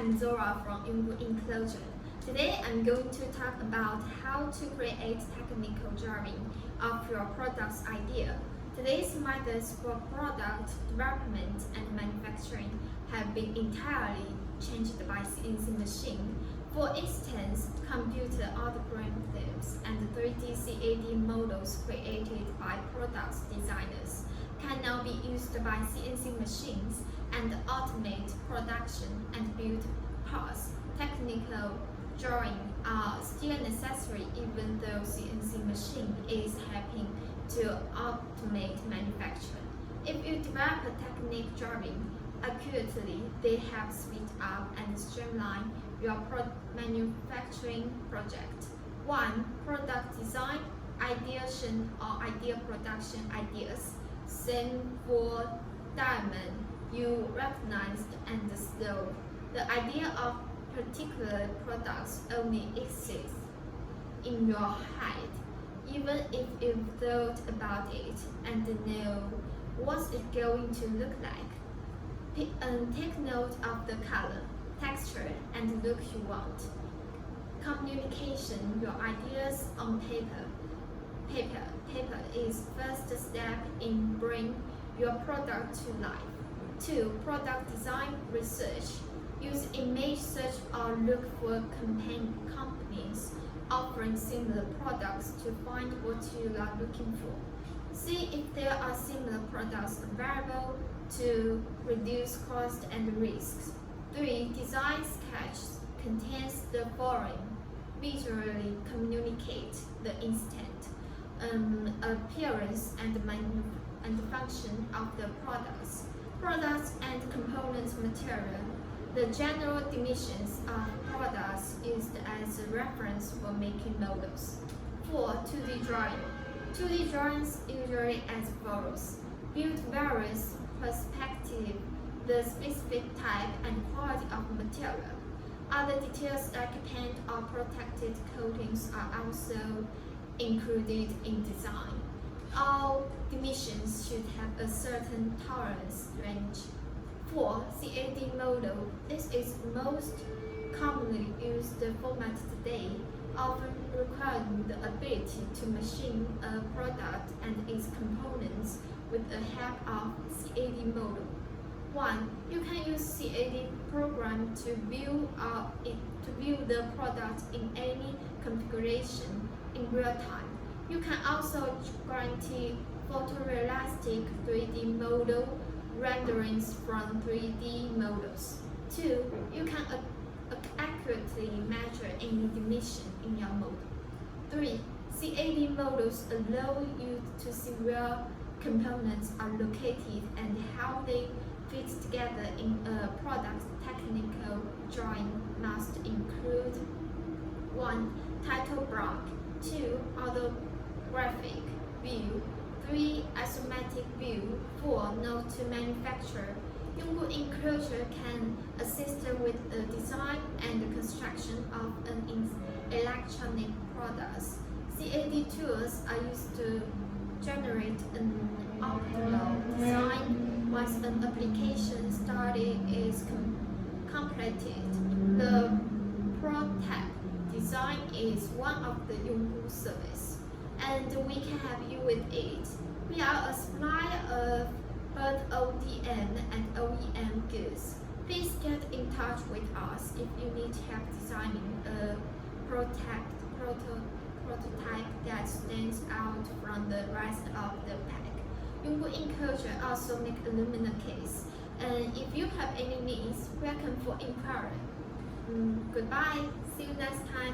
I'm Zora from Untitled. Today I'm going to talk about how to create technical drawing of your product's idea. Today's methods for product development and manufacturing have been entirely changed by CNC machine. For instance, computer algorithms and 3D CAD models created by product designers can now be used by CNC machines and automate production and build parts. Technical drawing are still necessary even though CNC machine is helping to automate manufacturing. If you develop a technique drawing accurately, they help speed up and streamline your manufacturing project. 1. Product design, ideation or idea production ideas. Same for diamond, you recognized and slow. The idea of particular products only exists in your head, even if you thought about it and know what it's going to look like. Take note of the color, texture, and look you want. Communication your ideas on paper. Paper is first step in bring your product to life. 2. Product design research. Use image search or look for companies offering similar products to find what you are looking for. See if there are similar products available to reduce cost and risks. 3. Design sketch contains the following. Visually communicate the instant appearance and function of the products and components material. The general dimensions of products used as a reference for making models. 4. 2D drawing. 2D drawings usually as follows. Build various perspectives, the specific type and quality of material. Other details like paint or protected coatings are also included in design. All dimensions should have a certain tolerance range. 4. CAD model. This is most commonly used format today, often requiring the ability to machine a product and its components with the help of CAD model. 1. You can use CAD program to view the product in any configuration in real time. You can also guarantee photorealistic 3D model renderings from 3D models. 2. You can accurately measure any dimension in your model. 3. CAD models allow you to see where components are located and how they fit together in a product. Technical drawing must include 1. Title block, 2. Orthographic view, 3. Isometric view, 4. Note to manufacturer. Yungu enclosure can assist with the design and the construction of an electronic products. CAD tools are used to generate an optimal design. Once an application study is completed, the prototype design is one of the Yungu service, and we can help you with it. We are a supplier of both ODM and OEM goods. Please get in touch with us if you need help designing a prototype that stands out from the rest of the pack. Yungu enclosure also make aluminum case. And if you have any needs, welcome for inquiry. Goodbye. See you next time.